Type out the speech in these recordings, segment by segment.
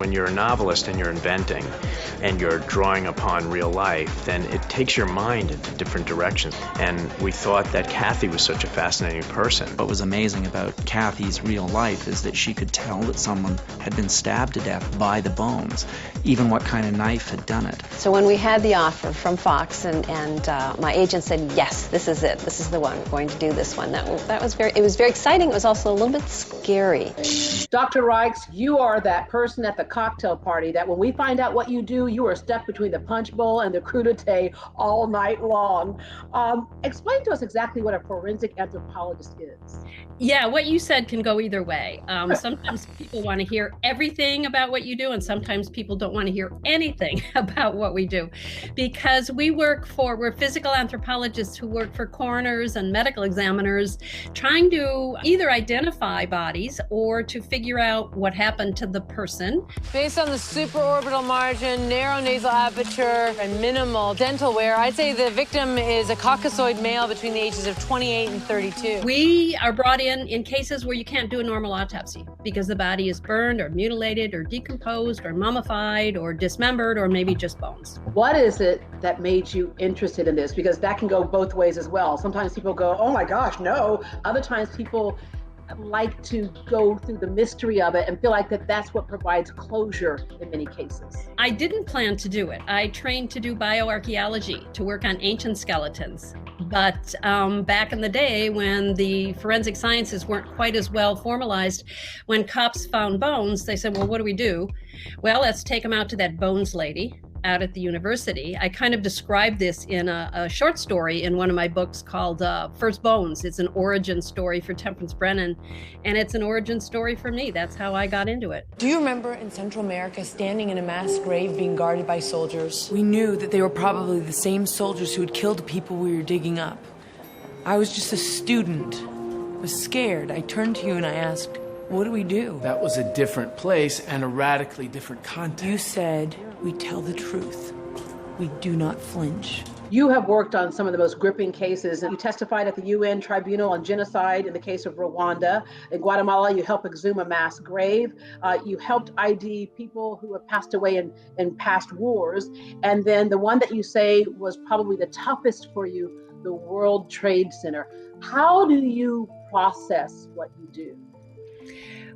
When you're a novelist and you're inventing and you're drawing upon real life, then it takes your mind into different directions. And we thought that Kathy was such a fascinating person. What was amazing about Kathy's real life is that she could tell that someone had been stabbed to death by the bones, even what kind of knife had done it. So when we had the offer from Fox and my agent said, yes, this is it, this is the one, we're going to do this one. It was very exciting. It was also a little bit scary. Dr. Reichs, you are that person at the cocktail party that when we find out what you do, you are stuck between the punch bowl and the crudité all night long. Explain to us exactly what a forensic anthropologist is. Yeah, what you said can go either way. Sometimes people want to hear everything about what you do, and sometimes people don't want to hear anything about what we do. Because we're physical anthropologists who work for coroners and medical examiners, trying to either identify bodies or to figure out what happened to the person. Based on the supraorbital margin, narrow nasal aperture, and minimal dental wear, I'd say the victim is a Caucasoid male between the ages of 28 and 32. We are brought in cases where you can't do a normal autopsy because the body is burned or mutilated or decomposed or mummified or dismembered or maybe just bones. What is it that made you interested in this? Because that can go both ways as well. Sometimes people go, oh my gosh, no. Other times people like to go through the mystery of it and feel like that's what provides closure in many cases. I didn't plan to do it. I trained to do bioarchaeology, to work on ancient skeletons. But back in the day when the forensic sciences weren't quite as well formalized, when cops found bones, they said, well, what do we do? Well, let's take them out to that bones lady out at the university. I kind of described this in a short story in one of my books called First Bones. It's an origin story for Temperance Brennan, and it's an origin story for me. That's how I got into it. Do you remember in Central America standing in a mass grave being guarded by soldiers? We knew that they were probably the same soldiers who had killed the people we were digging up. I was just a student. I was scared. I turned to you and I asked, what do we do? That was a different place and a radically different context. You said, we tell the truth. We do not flinch. You have worked on some of the most gripping cases. You testified at the UN Tribunal on Genocide in the case of Rwanda. In Guatemala, you helped exhume a mass grave. You helped ID people who have passed away in past wars. And then the one that you say was probably the toughest for you, the World Trade Center. How do you process what you do?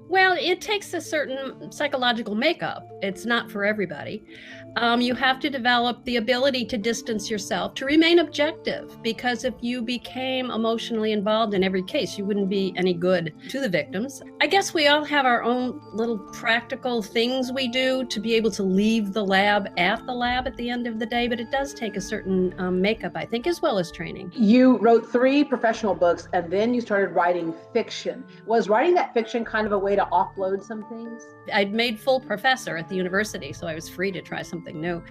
Well, it takes a certain psychological makeup. It's not for everybody. You have to develop the ability to distance yourself, to remain objective, because if you became emotionally involved in every case, you wouldn't be any good to the victims. I guess we all have our own little practical things we do to be able to leave the lab at the end of the day, but it does take a certain makeup, I think, as well as training. You wrote 3 professional books, and then you started writing fiction. Was writing that fiction kind of a way to offload some things? I'd made full professor at the university, so I was free to try something new.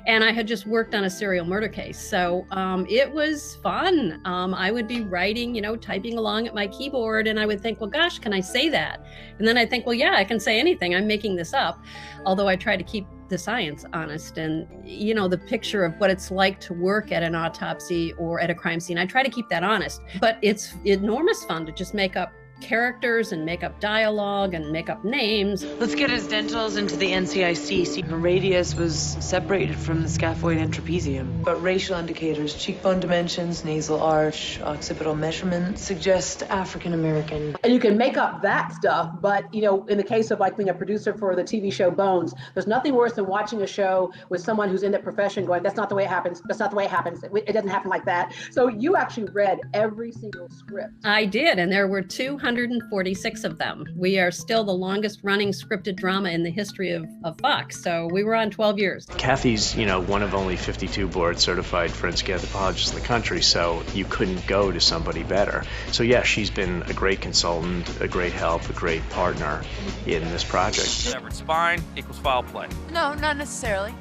And I had just worked on a serial murder case. So it was fun. I would be writing, typing along at my keyboard, and I would think, well, gosh, can I say that? And then I think, well, yeah, I can say anything. I'm making this up. Although I try to keep the science honest and, the picture of what it's like to work at an autopsy or at a crime scene. I try to keep that honest, but it's enormous fun to just make up characters and make up dialogue and make up names. Let's get his dentals into the NCIC. Her radius was separated from the scaphoid and trapezium. But racial indicators, cheekbone dimensions, nasal arch, occipital measurement suggest African American. And you can make up that stuff, but in the case of like being a producer for the TV show Bones, there's nothing worse than watching a show with someone who's in that profession going, that's not the way it happens, that's not the way it happens, it doesn't happen like that. So you actually read every single script. I did, and there were 246 of them. We are still the longest running scripted drama in the history of Fox, so we were on 12 years. Kathy's, one of only 52 board certified forensic anthropologists in the country, so you couldn't go to somebody better. So yeah, she's been a great consultant, a great help, a great partner in this project. Severed spine equals foul play. No, not necessarily.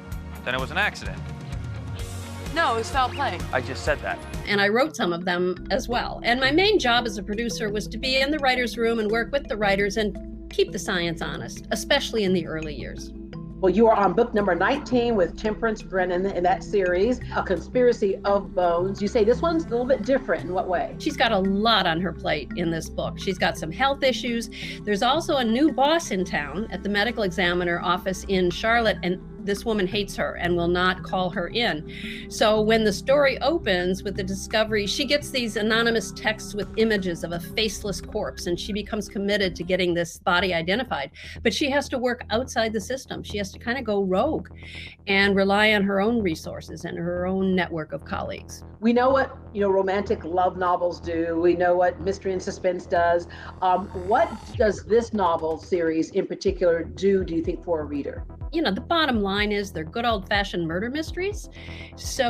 Then it was an accident. No, it was foul play. I just said that. And I wrote some of them as well. And my main job as a producer was to be in the writer's room and work with the writers and keep the science honest, especially in the early years. Well, you are on book number 19 with Temperance Brennan in that series, A Conspiracy of Bones. You say this one's a little bit different. In what way? She's got a lot on her plate in this book. She's got some health issues. There's also a new boss in town at the medical examiner office in Charlotte, and this woman hates her and will not call her in. So when the story opens with the discovery, she gets these anonymous texts with images of a faceless corpse, and she becomes committed to getting this body identified. But she has to work outside the system. She has to kind of go rogue and rely on her own resources and her own network of colleagues. We know what, romantic love novels do. We know what mystery and suspense does. What does this novel series in particular do you think, for a reader? The bottom line is they're good old-fashioned murder mysteries.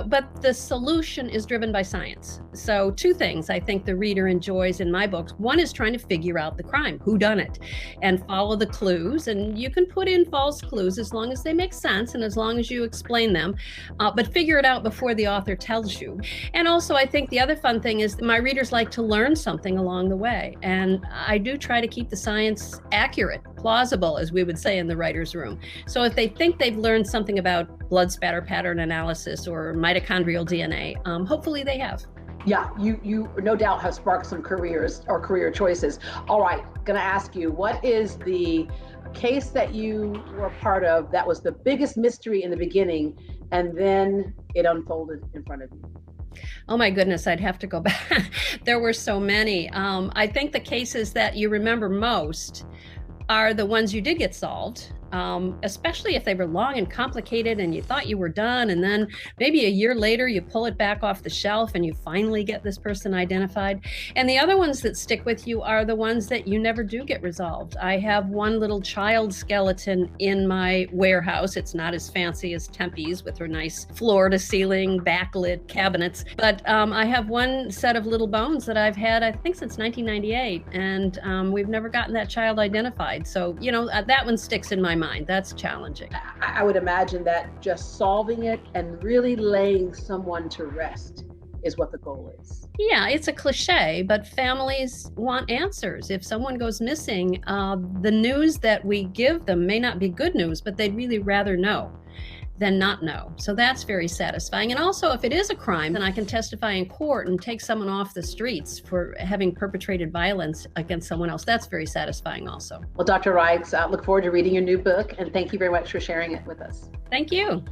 But the solution is driven by science. So two things I think the reader enjoys in my books. One is trying to figure out the crime, who done it, and follow the clues. And you can put in false clues as long as they make sense and as long as you explain them, but figure it out before the author tells you. And also, I think the other fun thing is that my readers like to learn something along the way. And I do try to keep the science accurate, plausible, as we would say in the writer's room. So if they think they've learned something about blood spatter pattern analysis or mitochondrial DNA, hopefully they have. Yeah, you no doubt have sparked some careers or career choices. All right, gonna ask you, what is the case that you were a part of that was the biggest mystery in the beginning and then it unfolded in front of you? Oh my goodness, I'd have to go back. There were so many. I think the cases that you remember most are the ones you did get solved, especially if they were long and complicated and you thought you were done, and then maybe a year later you pull it back off the shelf and you finally get this person identified. And the other ones that stick with you are the ones that you never do get resolved. I have one little child skeleton in my warehouse. It's not as fancy as Tempe's with her nice floor-to-ceiling backlit cabinets, but I have one set of little bones that I've had, I think, since 1998, and we've never gotten that child identified. So, that one sticks in my mind. That's challenging. I would imagine that just solving it and really laying someone to rest is what the goal is. Yeah, it's a cliche, but families want answers. If someone goes missing, the news that we give them may not be good news, but they'd really rather know than not know. So that's very satisfying. And also, if it is a crime, then I can testify in court and take someone off the streets for having perpetrated violence against someone else. That's very satisfying also. Well, Dr. Reichs, I look forward to reading your new book, and thank you very much for sharing it with us. Thank you.